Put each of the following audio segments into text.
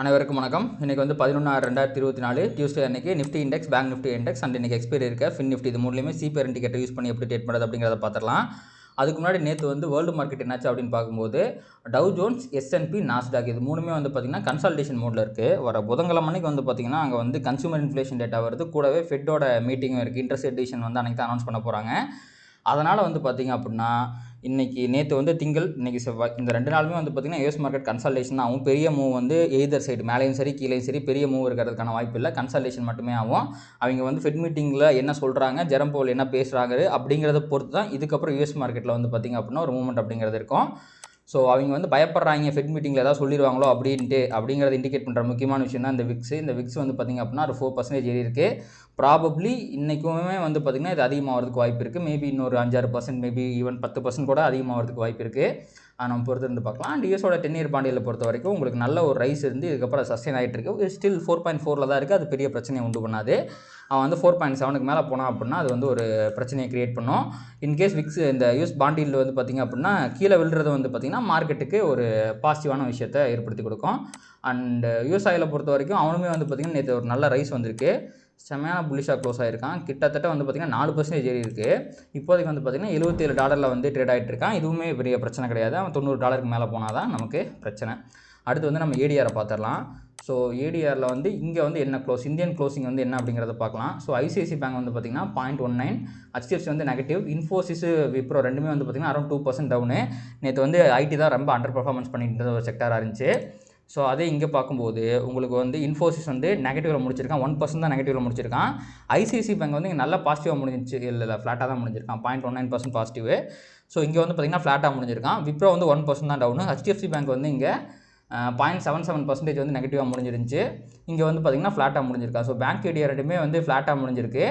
அனைவருக்கும் வணக்கம். இன்றைக்கி வந்து 11/6/2024 டியூஸ்டே அன்றைக்கி Nifty index, bank Nifty index and இன்றைக்கி எக்ஸ்பைரி இருக்க ஃபின் நிஃப்டி இது மூணுலேயுமே சிபிஆர் இண்டிகேட்டர் யூஸ் பண்ணி எப்படி ட்ரேட் பண்ணுறது அப்படிங்கிறத பார்த்துடலாம். அதுக்கு முன்னாடி நேற்று வந்து வேர்ல்டு மார்க்கெட் என்னாச்சு அப்படின்னு பார்க்கும்போது டவ் ஜோன்ஸ், S&P, நாஸ்டாக் இது மூணுமே வந்து பார்த்திங்கன்னா கன்சல்டேஷன் மோடில் இருக்குது. வர புதன்கிழமை அன்றைக்கி வந்து பார்த்திங்கன்னா அங்கே வந்து கன்சூமர் இன்ஃப்ளேஷன் டேட்டா வருது, கூடவே ஃபெட்டோட மீட்டிங்கும் இருக்குது. இன்ட்ரெஸ்ட் ரேட் டிசிஷன் வந்து அன்றைக்கி தான் அனௌன்ஸ் பண்ண போகிறாங்க. அதனால் வந்து பார்த்திங்க அப்படின்னா நேற்று வந்து திங்கள், இன்றைக்கி செவ்வாய், இந்த 2 நாளுமே வந்து பார்த்திங்கன்னா யூஎஸ் மார்க்கெட் கன்சல்டேஷன் தான் ஆகும். பெரிய மூவ் வந்து எய்தர் சைடு மேலேயும் சரி கீழேயும் சரி பெரிய மூவ் இருக்கிறதுக்கான வாய்ப்பு இல்லை. கன்சல்டேஷன் மட்டுமே ஆகும். அவங்க வந்து ஃபெட் மீட்டிங்கில் என்ன சொல்கிறாங்க, ஜெரம் பவுல் என்ன பேசுகிறாங்க அப்படிங்கிறத பொறுத்து தான் இதுக்கப்புறம் யூஎஸ் மார்க்கெட்டில் வந்து பார்த்திங்க அப்படின்னா ஒரு மூவ்மெண்ட் அப்படிங்கிறது இருக்கும். ஸோ அவங்க வந்து பயப்படுறாங்க ஃபெட் மீட்டிங்கில் ஏதாவது சொல்லிடுவாங்களோ அப்படிங்கிறத இண்டிகேட் பண்ணுற முக்கியமான விஷயம் தான் இந்த விக்ஸ். இந்த விக்ஸ் வந்து பார்த்திங்க அப்படின்னா ஒரு 4% ஏறி இருக்குது. ப்ராபப்ளி இன்றைக்குமே வந்து பார்த்திங்கன்னா இது அதிகமாகிறதுக்கு வாய்ப்பு இருக்குது. மேபி இன்னொரு 5-6%, மேபி ஈவன் 10% கூட அதிகமாகிறதுக்கு வாய்ப்பு இருக்குது. நம்ம பொறுத்து இருந்து பார்க்கலாம். அண்ட் யூஎஸோட 10 இயர் பாண்டியில் பொறுத்த வரைக்கும் உங்களுக்கு நல்ல ஒரு ரைஸ் இருந்து இதுக்கப்புறம் சஸ்டெயின் ஆகிட்டு இருக்குது. ஸ்டில் 4.4 தான் இருக்குது. அது பெரிய பிரச்சனையை உண்டு பண்ணாது. அவன் வந்து 4.7க்கு மேலே போனான் அப்படின்னா அது வந்து ஒரு பிரச்சனையை க்ரியேட் பண்ணும். இன்கேஸ் விக்ஸ் இந்த யூஎஸ் பாண்டியில் வந்து பார்த்திங்க அப்படின்னா கீழே விழுறது வந்து பார்த்திங்கன்னா மார்க்கெட்டுக்கு ஒரு பாசிட்டிவான விஷயத்தை ஏற்படுத்தி கொடுக்கும். அண்ட் யூஎஸ் ஆயிலை பொறுத்த வரைக்கும் அவனுமே வந்து பார்த்திங்கன்னா நேற்று ஒரு நல்ல ரைஸ் வந்திருக்கு. செம்மையான புல்லிஷாக க்ளோஸ் ஆகிருக்கான். கிட்டத்தட்ட வந்து பார்த்திங்கன்னா 4% ஏறி இருக்குது. இப்போதைக்கு வந்து பார்த்திங்கன்னா $77 வந்து ட்ரேட் ஆகிட்டு இருக்கான். இதுவுமே பெரிய பிரச்சனை கிடையாது. அவன் $90 மேலே போனால் தான் நமக்கு பிரச்சனை. அடுத்து வந்து நம்ம ஏடிஆரை பார்த்துடலாம். ஸோ ஏடிஆரில் வந்து இங்கே வந்து என்ன க்ளோஸ், இந்தியன் க்ளோசிங் வந்து என்ன அப்படிங்கிறத பார்க்கலாம். ஸோ ஐசிஐசி பேங்க் வந்து பார்த்திங்கன்னா 0.19, HDFC வந்து நெகட்டிவ், இன்ஃபோசிஸ், விப்ரோ ரெண்டுமே வந்து பார்த்திங்கன்னா அரௌண்ட் 2% டவுனு. நேற்று வந்து ஐடி தான் ரொம்ப அண்டர் பர்ஃபார்மன்ஸ் பண்ணிட்டு ஒரு செக்டாராக இருந்துச்சு. ஸோ அதே இங்கே பார்க்கும்போது உங்களுக்கு வந்து இன்ஃபோசிஸ் வந்து நெகட்டிவில் முடிச்சிருக்கான், 1% தான் நெகட்டிவில் முடிச்சிருக்கான். ஐசிஐசி பேங்க் வந்து இங்கே நல்லா பாசிட்டிவாக முடிஞ்சிச்சு, இல்லை ஃப்ளாட்டாக தான் முடிஞ்சிருக்கான், 0.19% பாசிட்டிவ். ஸோ இங்கே வந்து பார்த்திங்கன்னா ஃப்ளாட்டாக முடிஞ்சிருக்கான். விப்ரோ வந்து 1% தான் டவுனு. HDFC பேங்க் வந்து இங்கே 0.77% வந்து நெகட்டிவாக முடிஞ்சிருந்துச்சு. இங்கே வந்து பார்த்திங்கன்னா ஃப்ளாட்டாக முடிஞ்சிருக்கா. ஸோ பேங்க் ஏடிஆர் ரெண்டுமே வந்து ஃப்ளாட்டாக முடிஞ்சிருக்கு.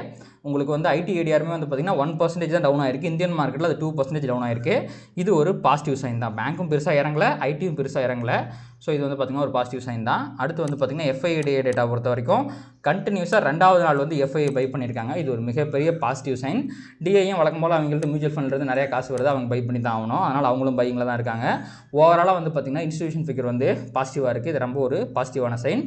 உங்களுக்கு வந்து ஐடி ஏடிஆருமே வந்து பார்த்திங்கன்னா 1% தான் டவுன் ஆயிருக்கு. இந்தியன் மார்க்கெட்டில் அது 2% டவுன் ஆயிருக்கு. இது ஒரு பாசிட்டிவ் சைன் தான். பேங்க்கும் பெருசாக இறங்கலை, ஐடியும் பெருசாக இறங்கலை. ஸோ இது வந்து பார்த்திங்கன்னா ஒரு பாசிட்டிவ் சைன் தான். அடுத்து வந்து பார்த்திங்கன்னா எஃப்ஐஏடிஏ டேட்டா பொறுத்த வரைக்கும் கண்டினியூஸாக 2வது நாள் வந்து எஃப்ஐ பை பண்ணியிருக்காங்க. இது ஒரு மிகப்பெரிய பாசிட்டிவ் சைன். டிஐயும் வழக்கம் போல் அவங்களுக்கு மியூச்சுவல் ஃபண்ட்லேருந்து நிறைய காசு வருது, அவங்க பை பண்ணி தான் ஆகணும். அதனால் அவங்களும் பையிங்கில் தான் இருக்காங்க. ஓவராலாக வந்து பார்த்திங்கன்னா இன்ஸ்டியூஷன் ஃபிகர் வந்து பாசிட்டிவாக இருக்குது. இது ரொம்ப ஒரு பாசிட்டிவான சைன்.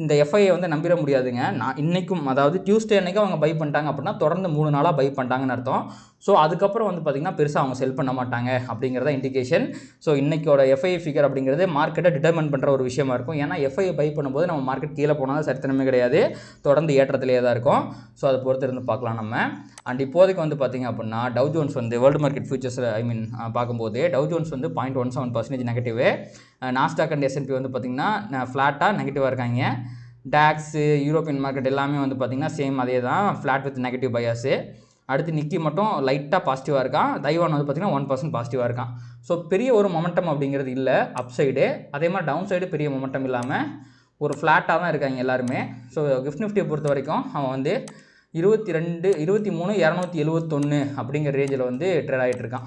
இந்த எஃப்ஐயை வந்து நம்பிட முடியாதுங்க. நான் இன்றைக்கும், அதாவது டியூஸ்டே அன்றைக்கும் அவங்க பை பண்ணிட்டாங்க அப்படின்னா தொடர்ந்து 3 நாளாக பை பண்ணிட்டாங்கன்னு அர்த்தம். ஸோ அதுக்கப்புறம் வந்து பார்த்திங்கன்னா பெருசாக அவங்க செல் பண்ண மாட்டாங்க அப்படிங்கிறத இண்டிகேஷன். ஸோ இன்றைக்கோட எஃப்ஐ ஃபிகர் அப்படிங்கிறது மார்க்கெட்டை டிட்டர்மெண்ட் பண்ணுற ஒரு விஷயமா இருக்கும். ஏன்னா எஃப்ஐ பை பண்ணும்போது நம்ம மார்க்கெட் கீழே போனால் சரித்திரமே கிடையாது, தொடர்ந்து ஏற்றத்திலே தான் இருக்கும். ஸோ அதை பொறுத்து இருந்து பார்க்கலாம் நம்ம. அண்ட் இப்போதைக்கு வந்து பார்த்திங்க அப்படின்னா டவ் ஜோன்ஸ் வந்து வேர்ல்டு மார்க்கெட் ஃபியூச்சர்ஸ் பார்க்கும்போது டவ் ஜோன்ஸ் வந்து 0.17% நெகட்டிவ். நாஸ்டாக் அண்ட் S&P வந்து பார்த்திங்கன்னா ஃப்ளாட்டாக நெகட்டிவாக இருக்காங்க. டாக்ஸு, யூரோப்பியன் மார்க்கெட் எல்லாமே வந்து பார்த்திங்கன்னா சேம் அதே தான், ஃப்ளாட் வித் நெகட்டிவ் பயாஸு. அடுத்து நிக்கி மட்டும் லைட்டாக பாசிட்டிவாக இருக்கான். தைவான் வந்து பார்த்திங்கன்னா 1% பாசிட்டிவாக இருக்கான். ஸோ பெரிய ஒரு மொமெண்டம் அப்படிங்கிறது இல்லை அப் சைடு. அதே மாதிரி டவுன் சைடு பெரிய மொமெண்டம் இல்லாமல் ஒரு ஃப்ளாட்டாக தான் இருக்காங்க எல்லாருமே. ஸோ கிஃப்ட் நிஃப்டியை பொறுத்த வரைக்கும் அவன் வந்து 23,271 அப்படிங்கிற ரேஞ்சில் வந்து ட்ரேட் ஆகிட்டு இருக்கான்.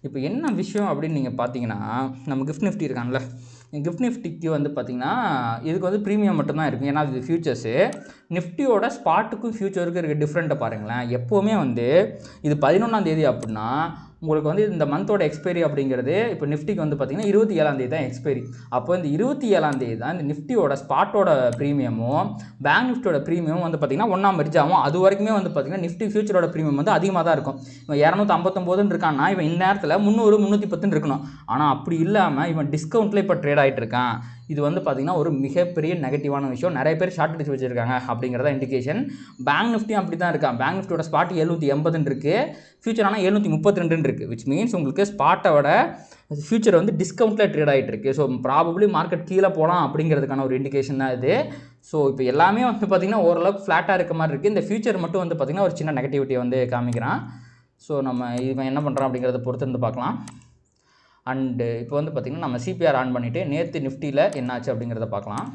இப்போ என்ன விஷயம் அப்படின்னு நீங்கள் பார்த்தீங்கன்னா, நம்ம கிஃப்ட் நிஃப்டி இருக்கான்ல, கிஃப்ட் நிஃப்டிக்கு வந்து பார்த்திங்கன்னா இதுக்கு வந்து ப்ரீமியம் மட்டும்தான் இருக்கும். ஏன்னா இது ஃபியூச்சர்ஸு. நிஃப்டியோட ஸ்பாட்டுக்கும் ஃபியூச்சருக்கும் இருக்க டிஃப்ரெண்ட்டை பாருங்களேன். எப்போவுமே வந்து இது 11ஆம் தேதி அப்படின்னா உங்களுக்கு வந்து இந்த மந்தோட எக்ஸ்பைரி அப்படிங்கிறது இப்போ நிஃப்டிக்கு வந்து பார்த்திங்கன்னா 27ஆம் தேதி தான் எக்ஸ்பைரி. அப்போ இந்த 27ஆம் தேதி தான் இந்த நிஃப்டியோட ஸ்பாட்டோட ப்ரீமியமும் பேங்க் நிஃப்டியோட ப்ரீமியமும் வந்து பார்த்திங்கன்னா ஒன்றா மெர்ஜ் ஆகும். அது வரைக்குமே வந்து பார்த்திங்கன்னா நிஃப்டி ஃபியூச்சரோட ப்ரீமியம் வந்து அதிகமாக தான் இருக்கும். இவன் 259 இருக்கான்னா இவன் இந்த நேரத்தில் 300, 310 இருக்கணும். ஆனால் அப்படி இல்லாமல் இவன் டிஸ்கவுண்ட்டில் இப்போ ட்ரேட் ஆகிட்டு இருக்கான். இது வந்து பார்த்திங்கன்னா ஒரு மிகப்பெரிய நெகட்டிவான விஷயம். நிறைய பேர் ஷார்ட் அடிச்சு வச்சுருக்காங்க அப்படிங்கிறத இண்டிகேஷன். பேங்க் நிஃப்டியும் அப்படி தான் இருக்கான். பேங்க் நிஃப்டியோட ஸ்பாட் 780 இருக்குது, ஃபியூச்சர் ஆனால் 732 இருக்குது. விச் மீன்ஸ் உங்களுக்கு ஸ்பாட்டோட ஃபியூச்சர் வந்து டிஸ்கவுண்ட்டில் ட்ரேட் ஆகிட்டு இருக்குது. ஸோ ப்ராபப்ளி மார்க்கெட் கீழே போகலாம் அப்படிங்கிறதுக்கான ஒரு இண்டிகேஷன் தான் இது. ஸோ இப்போ எல்லாமே வந்து பார்த்திங்கன்னா ஓரளவுக்கு ஃப்ளாட்டாக இருக்க மாதிரி இருக்குது. இந்த ஃபியூச்சர் மட்டும் வந்து பார்த்திங்கன்னா ஒரு சின்ன நெகட்டிவிட்டியை வந்து காமிக்கிறான். ஸோ நம்ம இவன் என்ன பண்ணுறான் அப்படிங்கிறத பொறுத்து இருந்து பார்க்கலாம். அண்டு இப்போ வந்து பார்த்திங்கன்னா நம்ம சிபிஆர் ஆன் பண்ணிவிட்டு நேற்று நிஃப்டியில் என்னாச்சு அப்படிங்கிறத பார்க்கலாம்.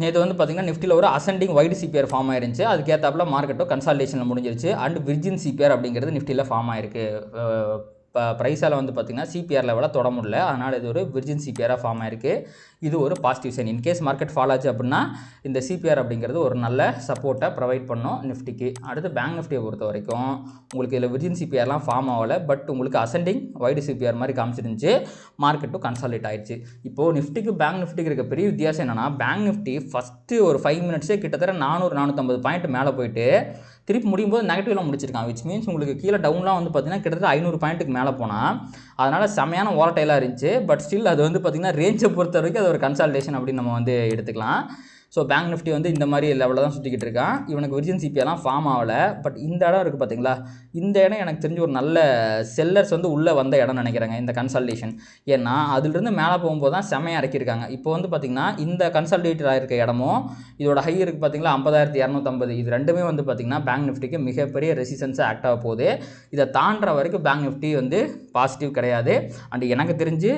நேற்று வந்து பார்த்திங்கன்னா நிஃப்டியில் ஒரு அசெண்டிங் வைடு சிபிஆர் ஃபார்ம் ஆயிருந்துச்சு. அதுக்கேற்றாப்புல மார்க்கெட்டோ கன்சால்டேஷனில் முடிஞ்சிருச்சு. அண்ட் விர்ஜின் சிபிஆர் அப்படிங்கிறது நிஃப்டியில் ஃபார்ம் ஆயிருக்கு. ப்ரைஸால் வந்து பார்த்திங்கன்னா சிபிஆர் லெவலில் தொட முடியல. அதனால் இது ஒரு விர்ஜின் சிபிஆராக ஃபார்ம் ஆயிருக்கு. இது ஒரு positive sign. In case market fall ஆச்சு அப்படின்னா இந்த சிபிஆர் அப்படிங்கிறது ஒரு நல்ல சப்போர்ட்டை ப்ரொவைட் பண்ணும் நிஃப்டிக்கு. அடுத்து பேங்க் நிஃப்டியை பொறுத்த வரைக்கும் உங்களுக்கு இதில் விர்ஜின் சிபிஆர்லாம் ஃபார்ம் ஆகலை. பட் உங்களுக்கு அசெண்டிங் வைடு சிபிஆர் மாதிரி காமிச்சிருந்துச்சு. மார்க்கெட்டும் கன்சாலிடேட் ஆயிடுச்சு. இப்போது நிஃப்டிக்கு பேங்க் நிஃப்டிக்கு இருக்க பெரிய வித்தியாசம் என்னென்னா, பேங்க் நிஃப்டி ஃபஸ்ட்டு ஒரு 5 மினிட்ஸே கிட்டத்தட்ட 400-450 பாயிண்ட் மேலே போயிட்டு திருப்பி முடியும் போது நெகட்டிவ்லாம் முடிச்சிருக்காங்க. விச் மீன்ஸ் உங்களுக்கு கீழே டவுன்லாம் வந்து பார்த்திங்கன்னா கிட்டத்தட்ட 500 பாயிண்ட்டுக்கு மேலே போனால் அதனால் செம்மையான வாலட்டைலாக இருந்துச்சு. பட் ஸ்டில் அது வந்து பார்த்திங்கன்னா ரேஞ்சை பொறுத்த வரைக்கும் அது ஒரு கன்சால்டேஷன் அப்படின்னு நம்ம வந்து எடுத்துக்கலாம். ஸோ பேங்க் நிஃப்டி வந்து இந்த மாதிரி லெவலில் தான் சுற்றிக்கிட்டு இருக்கான். இவனுக்கு விர்ஜின் சிபிஆர்லாம் ஃபார்ம் ஆகலை. பட் இந்த இடம் இருக்குது பார்த்தீங்களா, இந்த இடம் எனக்கு தெரிஞ்சு ஒரு நல்ல செல்லர்ஸ் வந்து உள்ளே வந்த இடம் நினைக்கிறேங்க இந்த கன்சால்டேஷன். ஏன்னா அதிலிருந்து மேலே போகும்போது தான் செம்மையாக இறக்கியிருக்காங்க. இப்போ வந்து பார்த்திங்கன்னா இந்த கன்சால்டேட்டட் ஆகிருக்க இடமும் இதோட ஹை இருக்குது பார்த்தீங்களா 50,250, இது ரெண்டுமே வந்து பார்த்திங்கன்னா பேங்க் நிஃப்டிக்கு மிகப்பெரிய ரெசிஸ்டன்ஸாக ஆக்ட் ஆக போகுது. இதை தாண்டுற வரைக்கும் பேங்க் நிஃப்டி வந்து பாசிட்டிவ் கிடையாது. அண்ட் எனக்கு தெரிஞ்சு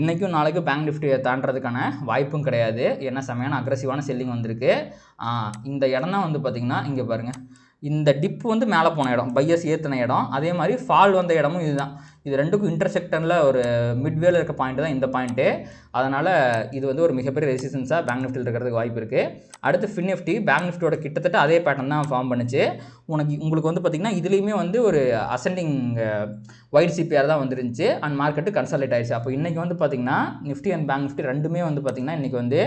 இன்றைக்கும் நாளைக்கும் பேங்க் நிஃப்டியை தாண்டறதுக்கான வாய்ப்பும் கிடையாது. ஏன்னா செம்மையான அக்ரெசிவான செல்லிங் வந்திருக்கு. இந்த இடம் தான் வந்து பார்த்திங்கன்னா இங்கே பாருங்கள், இந்த டிப் வந்து மேலே போன இடம், பையர்ஸ் ஏற்றின இடம், அதே மாதிரி ஃபால் வந்த இடமும் இதுதான். இது ரெண்டுக்கும் இன்டர்செக்டரில் ஒரு மிட்வேல இருக்க பாயிண்ட் தான் இந்த பாயிண்ட்டு. அதனால் இது வந்து ஒரு மிகப்பெரிய ரெசிஸ்டன்ஸாக பேங்க் நிஃப்டியில் இருக்கிறதுக்கு வாய்ப்பு இருக்குது. அடுத்து ஃபின் நிஃப்டி பேங்க் நிஃப்டியோட கிட்டத்தட்ட அதே பேட்டர்ன் தான் ஃபார்ம் பண்ணிச்சு. உங்களுக்கு வந்து பார்த்திங்கன்னா இதுலேயுமே வந்து ஒரு அசெண்டிங் வைட் சிபிஆர் தான் வந்துருந்துச்சு. அண்ட் மார்க்கெட்டு கன்சாலிடேட் ஆயிடுச்சு. அப்போ இன்றைக்கி வந்து பார்த்திங்கன்னா நிஃப்டி அண்ட் பேங்க் நிஃப்டி ரெண்டுமே வந்து பார்த்திங்கன்னா இன்றைக்கி வந்து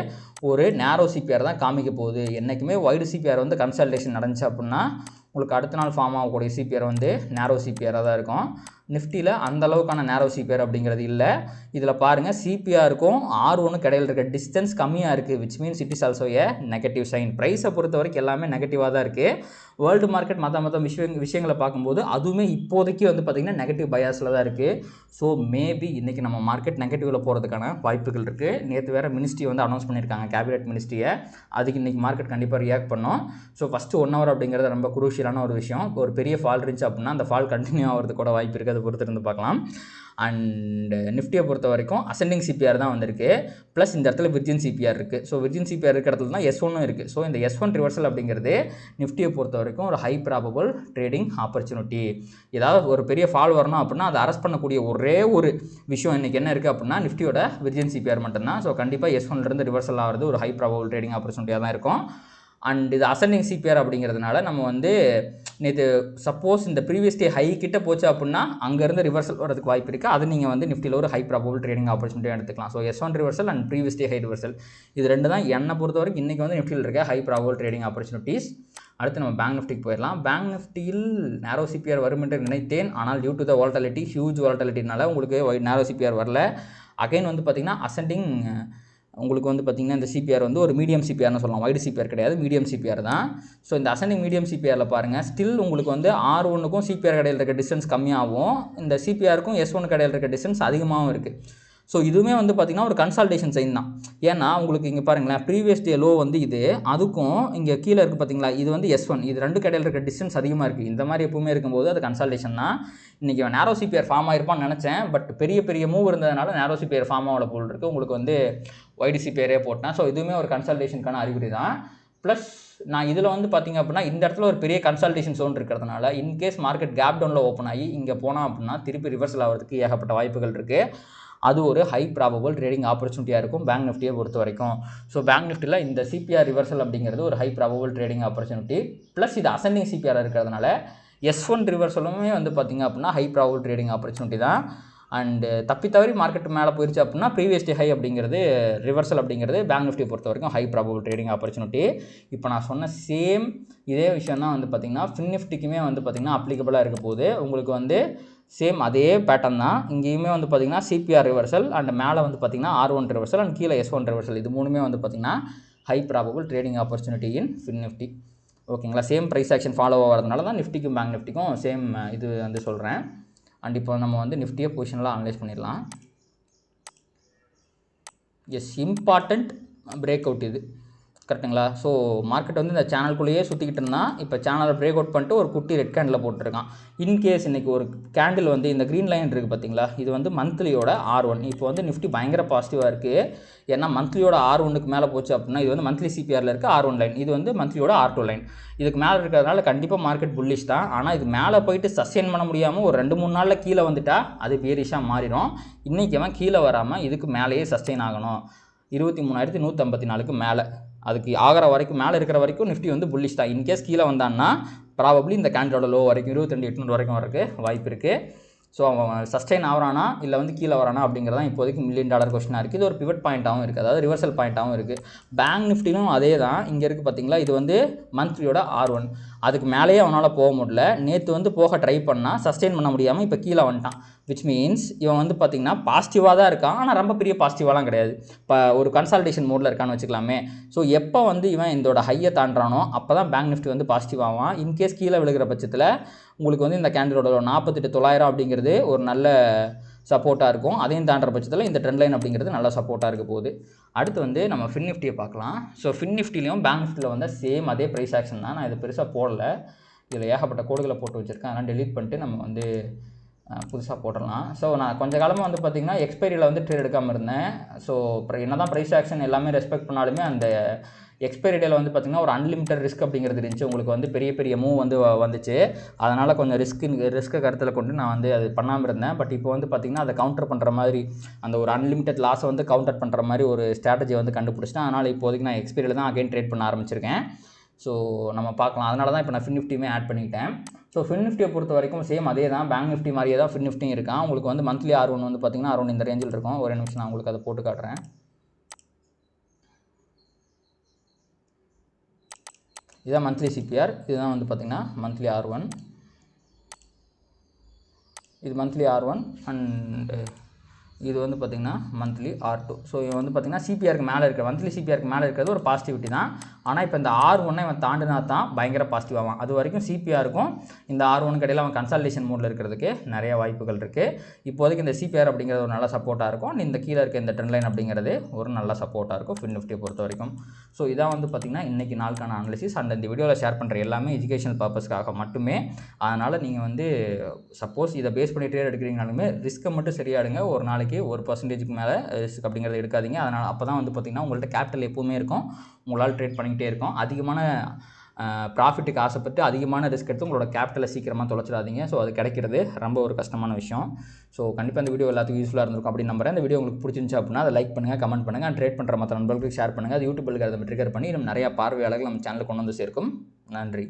ஒரு நேரோ சிபிஆர் தான் காமிக்க போகுது. என்றைக்குமே வைடு சிபிஆர் வந்து கன்சாலிடேஷன் நடந்துச்சு அப்படின்னா உங்களுக்கு அடுத்த நாள் ஃபார்ம் ஆகக்கூடிய சிபிஆர் வந்து நேரோ சிபிஆராக தான் இருக்கும். நிஃப்டியில் அந்த அளவுக்கான நேரோ சிபிஆர் அப்படிங்கிறது இல்லை. இதில் பாருங்கள், சிபிஆருக்கும் R1 இடையில் இருக்க டிஸ்டன்ஸ் கம்மியாக இருக்குது. Which means it is also a negative sign. ப்ரைஸை பொறுத்த வரைக்கும் எல்லாமே நெகட்டிவாக தான் இருக்குது. வேர்ல்டு மார்க்கெட் மற்ற விஷயங்களை பார்க்கும்போது அதுவுமே இப்போதைக்கு வந்து பார்த்திங்கன்னா நெகட்டிவ் பயாஸில் தான் இருக்குது. ஸோ மேபி இன்றைக்கி நம்ம மார்க்கெட் நெகட்டிவில் போகிறதுக்கான வாய்ப்புகள் இருக்குது. நேற்று வேறு மினிஸ்ட்ரி வந்து அனௌன்ஸ் பண்ணியிருக்காங்க, கேபினெட் மினிஸ்ட்ரியை. அதுக்கு இன்றைக்கி மார்க்கெட் கண்டிப்பாக ரியாக்ட் பண்ணோம். ஸோ ஃபஸ்ட்டு 1 ஹவர் அப்படிங்கிறது ரொம்ப குரூஷியலான ஒரு விஷயம். ஒரு பெரிய ஃபால் இருந்துச்சு அப்படின்னா அந்த ஃபால் கண்டினியூ ஆகிறதுக்கு கூட வாய்ப்பு இருக்குது. அதை பொறுத்து இருந்து பார்க்கலாம். அண்ட் நிஃப்டியை பொறுத்த வரைக்கும் அசெண்டிங் சிபிஆர் தான் வந்திருக்கு. ப்ளஸ் இந்த இடத்துல விர்ஜின் சிபிஆர் இருக்குது. ஸோ விர்ஜின் சிபிஆர் இருக்கிற இடத்துல தான் S1 இருக்குது. ஸோ இந்த S1 ரிவர்சல் அப்படிங்கிறது நிஃப்டியை பொறுத்த வரைக்கும் ஒரு ஹை ப்ராபபிள் ட்ரேடிங் ஆப்பர்ச்சுனிட்டி. ஏதாவது ஒரு பெரிய ஃபால் வரணும் அப்படின்னா அதை அரெஸ்ட் பண்ணக்கூடிய ஒரே ஒரு விஷயம் இன்றைக்கி என்ன இருக்குது அப்படின்னா நிஃப்டியோட விர்ஜின் சிபிஆர் மட்டும்தான். ஸோ கண்டிப்பாக S1லேருந்து ரிவர்சல் ஆகிறது ஒரு ஹை ப்ராபபிள் ட்ரேடிங் ஆப்பர்ச்சுனிட்டியாக தான் இருக்கும். அண்ட் இது அசெண்டிங் சிபிஆர் அப்படிங்கிறதுனால நம்ம வந்து நேற்று சப்போஸ் இந்த ப்ரீவியஸ் டே ஹை கிட்ட போச்சு அப்படின்னா அங்கேருந்து ரிவர்சல் வரதுக்கு வாய்ப்பு இருக்குது. அது நீங்கள் வந்து நிஃப்டியில் ஒரு ஹை ப்ராபபிள் ட்ரேடிங் ஆப்பர்ச்சுனிட்டியாக எடுத்துக்கலாம். So S1 reversal and previous day high reversal, இது ரெண்டு தான் என்னை பொறுத்த வரைக்கும் இன்றைக்கி வந்து நிஃப்டியில் இருக்க ஹை ப்ராபபிள் ட்ரேடிங் ஆப்பர்ச்சுனிட்டிஸ். அடுத்து நம்ம பேங்க் நிஃப்டிக்கு போயிடலாம். பேங்க் நிஃப்டியில் நேரோ சிபிஆர் வரும் என்று நினைத்தேன். ஆனால் due to the volatility, huge வாலட்டிலிட்டினால உங்களுக்கு நேரோ சிபிஆர் வரல. அகைன் வந்து பார்த்திங்கன்னா அசெண்டிங் உங்களுக்கு வந்து பார்த்திங்கன்னா இந்த சிபிஆர் வந்து ஒரு மீடியம் சிபிஆர்னு சொல்லலாம். வைடு சிபிஆர் கிடையாது, மீடியம் சிபிஆர் தான். ஸோ இந்த அசெண்டிங் மீடியம் சிபிஆரில் பாருங்கள், ஸ்டில் உங்களுக்கு வந்து R1க்கும் சிபிஆர் இடையில் இருக்க டிஸ்டன்ஸ் கம்மியாகவும் இந்த சிபிஆருக்கும் S1 இடையில் இருக்க டிஸ்டன்ஸ் அதிகமாகவும் இருக்குது. ஸோ இதுவுமே வந்து பார்த்திங்கன்னா ஒரு கன்சால்டேஷன் சைன் தான். ஏன்னா உங்களுக்கு இங்கே பாருங்களேன், ப்ரீவியஸ் டே லோ வந்து இது, அதுக்கும் இங்கே கீழே இருக்குது பார்த்தீங்களா, இது வந்து S1, இது ரெண்டு கடையில் இருக்க டிஸ்டன்ஸ் அதிகமாக இருக்குது. இந்த மாதிரி எப்பவுமே இருக்கும்போது அது கன்சால்டேஷன் தான். இன்றைக்கி நேரோ சிபிஆர் ஃபார்ம் ஆகிருப்பான்னு நினச்சேன். பட் பெரிய மூவ் இருந்ததுனால நேரோ சிபிஆர் ஃபார்ம் ஆகல போல் இருக்குது. உங்களுக்கு வந்து வைடு சிபிஆரே போட்டேன். ஸோ இதுவுமே ஒரு கன்சால்டேஷனுக்கான அறிகுறி தான். ப்ளஸ் நான் இதில் வந்து பார்த்திங்க அப்படின்னா இந்த இடத்துல ஒரு பெரிய கன்சால்டேஷன் ஜோன் இருக்கிறதுனால இன்கேஸ் மார்க்கெட் கேப் டவுனில் ஓப்பன் ஆகி இங்கே போனால் அப்படின்னா திருப்பி ரிவர்சல் ஆகிறதுக்கு ஏகப்பட்ட வாய்ப்புகள் இருக்குது. அது ஒரு ஹை ப்ராபபிள் ட்ரேடிங் ஆப்பர்ச்சுனிட்டியாக இருக்கும் பேங்க் நிஃப்டியை பொறுத்த வரைக்கும். ஸோ பேங்க் நிஃப்டியில் இந்த சிபிஆர் ரிவர்சல் அப்படிங்கிறது ஒரு high probable trading opportunity. Plus இது அசெண்டிங் சிபிஆர் இருக்கிறதுனால S1 ரிவர்சலுமே வந்து பார்த்திங்க அப்படின்னா ஹை ப்ராபபிள் ட்ரேடிங் ஆப்பர்ச்சுனிட்டி தான். அண்டு தப்பி மார்க்கெட் மேலே போயிடுச்சு அப்படின்னா ப்ரீவியஸ் டே ஹை அப்படிங்கிறது ரிவர்சல் அப்படிங்கிறது பேங்க் நிஃப்டியை பொறுத்த வரைக்கும் ஹை ப்ராபபிள் ட்ரேடிங் ஆப்பர்ச்சுனிட்டி. இப்போ நான் சொன்ன சேம் இதே விஷயம் தான் வந்து பார்த்திங்கன்னா ஃபின் நிஃப்டிக்குமே வந்து பார்த்திங்கன்னா அப்ளிகபிளாக இருக்க போகுது. உங்களுக்கு வந்து சேம் அதே பேட்டர்ன் தான். இங்கேயுமே வந்து பார்த்திங்கன்னா சிபிஆர் ரிவர்சல் அண்ட் மேலே வந்து பார்த்திங்கன்னா R1 ரிவர்சல் அண்ட் கீழே S1 ரிவர்சல், இது மூணுமே வந்து பார்த்திங்கன்னா ஹை ப்ராபபிள் ட்ரேடிங் ஆப்பர்ச்சுனிட்டி இன் ஃபின் நிஃப்டி. ஓகேங்களா, சேம் ப்ரைஸ் ஆக்ஷன் ஃபாலோ ஆகிறதுனால தான் நிஃப்டிக்கும் பேங்க் நிஃப்டிக்கும் சேம் இது வந்து சொல்கிறேன். அண்ட் இப்போ நம்ம வந்து நிஃப்டியை பொசிஷனெலாம் அனலைஸ் பண்ணிடலாம். எஸ், இம்பார்ட்டண்ட் பிரேக் அவுட் இது. கரெக்ட்டுங்களா? ஸோ மார்க்கெட் வந்து இந்த சேனலுக்குள்ளேயே சுற்றிக்கிட்டு இருந்தான். இப்போ சேனலை பிரேக் அவுட் பண்ணிட்டு ஒரு குட்டி ரெட் கேண்டில் போட்டிருக்கான். இன்கேஸ் இன்றைக்கி ஒரு கேண்டில் வந்து இந்த க்ரீன் லைன் இருக்குது பார்த்தீங்களா, இது வந்து மந்த்லியோட R1. இப்போ வந்து நிஃப்டி பயங்கர பாசிட்டிவாக இருக்குது. ஏன்னா மந்த்லியோட R1க்கு மேலே போச்சு அப்படின்னா இது வந்து மந்த்லி சிபிஆரில் இருக்க R1 லைன், இது வந்து மந்த்லியோட R2 லைன். இதுக்கு மேலே இருக்கிறதுனால கண்டிப்பாக மார்க்கெட் புல்லிஷ் தான். ஆனால் இது மேலே போயிட்டு சஸ்டெயின் பண்ண முடியாமல் ஒரு 2-3 நாளில் கீழே வந்துட்டா அது பேரிஷாக மாறிடும். இன்றைக்கி அவன் கீழே வராமல் இதுக்கு மேலேயே சஸ்டெயின் ஆகணும். 23,154க்கு மேலே அதுக்கு ஆகிற வரைக்கும் மேலே இருக்கிற வரைக்கும் நிஃப்டி வந்து புல்லிஷ் தான். இன்கேஸ் கீழே வந்தான்னா ப்ராபப்ளி இந்த கேண்டலோட லோ வரைக்கும் 22,800 வரைக்கும் வரக்கு வாய்ப்பு இருக்குது. ஸோ அவன் சஸ்டெயின் ஆகிறானா இல்லை வந்து கீழே வரானா அப்படிங்கிறதான் இப்போதைக்கு $1 மில்லியன் கொஸ்டினாக இருக்குது. இது ஒரு பிவட் பாயிண்ட்டாகவும் இருக்குது, அதாவது ரிவர்சல் பாயிண்ட்டாகவும் இருக்குது. பேங்க் நிஃப்டிலும் அதே தான். இங்கே இருக்குது பார்த்தீங்களா, இது வந்து மந்த்லியோட R1. அதுக்கு மேலேயே அவனால் போக முடியல. நேற்று வந்து போக ட்ரை பண்ணால் சஸ்டெயின் பண்ண முடியாமல் இப்போ கீழே வந்துட்டான். விச் மீன்ஸ் இவன் வந்து பார்த்திங்கன்னா பாசிட்டிவாக தான் இருக்கான், ஆனால் ரொம்ப பெரிய பாசிட்டிவாலாம் கிடையாது. இப்போ ஒரு கன்சால்டேஷன் மோடில் இருக்கான்னு வச்சுக்கலாமே. ஸோ எப்போ வந்து இவன் இதோட ஹையை தாண்டானோ அப்போ தான் பேங்க் நிஃப்டி வந்து பாசிட்டிவ் ஆவான். இன்கேஸ் கீழே விழுகிற பட்சத்தில் உங்களுக்கு வந்து இந்த கேண்டிலோட 48,900 அப்படிங்கிறது ஒரு நல்ல சப்போர்ட்டாக இருக்கும். அதையும் தாண்டுற பட்சத்தில் இந்த ட்ரெண்ட் லைன் அப்படிங்கிறது நல்ல சப்போர்ட்டாக இருக்க போகுது. அடுத்து வந்து நம்ம ஃபின் நிஃப்டியை பார்க்கலாம். ஸோ ஃபின் நிஃப்டிலையும் பேங்க் நிஃப்டியில் வந்து சேம் அதே ப்ரைஸ் ஆக்ஷன் தான். நான் இதை பெருசாக போடல, இதில் ஏகப்பட்ட கோடுகளை போட்டு வச்சுருக்கேன். அதெல்லாம் டெலீட் பண்ணிட்டு நம்ம வந்து புதுசாக போடலாம். ஸோ நான் கொஞ்சம் காலமாக வந்து பார்த்திங்கன்னா எக்ஸ்பைரியில் வந்து ட்ரேட் எடுக்காமல் இருந்தேன். ஸோ என்ன தான் ப்ரைஸ் ஆக்ஷன் எல்லாமே ரெஸ்பெக்ட் பண்ணாலுமே அந்த எக்ஸ்பைரி டேல வந்து பார்த்திங்கன்னா ஒரு அன்லிமிட்டட் ரிஸ்க் அப்படிங்கிறது இருந்துச்சு. உங்களுக்கு வந்து பெரிய பெரிய மூவ் வந்து வந்துச்சு. அதனால் கொஞ்சம் ரிஸ்க்கை கருத்தில் கொண்டு நான் வந்து அது பண்ணாமல் இருந்தேன். பட் இப்போ வந்து பார்த்திங்கன்னா அதை கவுண்டர் பண்ணுற மாதிரி அந்த ஒரு அன்லிமிட்டட் லாஸை வந்து கவுண்டர் பண்ணுற மாதிரி ஒரு ஸ்ட்ராட்டஜி வந்து கண்டுபிடிச்சிட்டேன். அதனால் இப்போதைக்கு நான் எக்ஸ்பைரியில் தான் அகைன் ட்ரேட் பண்ண ஆரம்பிச்சிருக்கேன். ஸோ நம்ம பார்க்கலாம். அதனால தான் இப்போ நான் ஃபின் நிஃப்டியுமே ஆட் பண்ணிக்கிட்டேன். ஸோ ஃபின் நிஃப்டியை பொறுத்த வரைக்கும் சேம் அதே தான். பேங்க் நிஃப்டி மாதிரியே தான் ஃபின் நிஃப்டியும் இருக்கான். உங்களுக்கு வந்து மந்த்லி R1 வந்து பார்த்திங்கன்னா R1 இந்த ரேஞ்சில் இருக்கும். ஒரு நிமிஷம் நான் உங்களுக்கு அதை போட்டு காட்டுறேன். இதுதான் மந்த்லி சிபிஆர். இதுதான் வந்து பார்த்திங்கன்னா மந்த்லி R1. இது மந்த்லி R1 அண்ட் இது வந்து பார்த்திங்கன்னா மந்த்லி R2. ஸோ இவன் வந்து பார்த்திங்கன்னா சிபிஆருக்கு மேலே இருக்க மந்த்லி சிபிஆருக்கு மேலே இருக்கிறது ஒரு பாசிட்டிவிட்டி தான். ஆனால் இப்போ இந்த R1 இவன் தாண்டினா தான் பயங்கர பாசிட்டிவ் ஆகும். அது வரைக்கும் சிபிஆருக்கும் இந்த R1க்கு இடையில் அவன் கன்சல்டேஷன் மோடில் இருக்கிறதுக்கு நிறைய வாய்ப்புகள் இருக்குது. இப்போதைக்கு இந்த சிபிஆர் அப்படிங்கிறது ஒரு நல்ல சப்போர்ட்டாக இருக்கும். இந்த கீழே இருக்க இந்த ட்ரெண்ட் லைன் அப்படிங்கிறது ஒரு நல்ல சப்போர்ட்டாக இருக்கும் ஃபின் நிஃப்டியை பொறுத்த வரைக்கும். ஸோ இதான் வந்து பார்த்திங்கன்னா இன்றைக்கி நாளுக்கான அனாலிசிஸ். அண்ட் இந்த வீடியோவில் ஷேர் பண்ணுற எல்லாமே எஜுகேஷனல் பர்பஸ்க்காக மட்டுமே. அதனால் நீங்கள் வந்து சப்போஸ் இதை பேஸ் பண்ணி ட்ரேட் எடுக்கிறீங்கனாலுமே ரிஸ்க்கை மட்டும் சரியாடுங்க. ஒரு நாளைக்கு 1% மேலே ரிஸ்க் அப்படிங்கிறத எடுக்காதீங்க. அதனால் அப்போ தான் வந்து பார்த்திங்கன்னா உங்கள்கிட்ட கேபிட்டல் எப்பவுமே இருக்கும், உங்களால் ட்ரேட் பண்ணிக்கிட்டே இருக்கும். அதிகமான ப்ராஃபிட்டுக்கு ஆசைப்பட்டு அதிகமான ரிஸ்க் எடுத்து உங்களோட கேபிட்டலை சீக்கிரமாக தொலைச்சிடாதீங்க. ஸோ அது கிடைக்கிறது ரொம்ப ஒரு கஷ்டமான விஷயம். ஸோ கண்டிப்பாக இந்த வீடியோ எல்லாத்துக்கும் யூஸ்ஃபுல்லாக இருந்திருக்கும் அப்படின்னு நம்புறேன். இந்த வீடியோ உங்களுக்கு பிடிச்சிருந்துச்சு அப்படின்னா அதை லைக் பண்ணுங்கள், கமெண்ட் பண்ணுங்கள். ட்ரேட் பண்ணுற மற்ற நண்பர்களுக்கு ஷேர் பண்ணுங்கள். அது யூடியூபில் அதை ட்ரிகர் பண்ணி இன்னும் நிறையா பார்வையாளர்கள் நம்ம சேனலில் கொண்டு வந்து சேர்க்கும். நன்றி.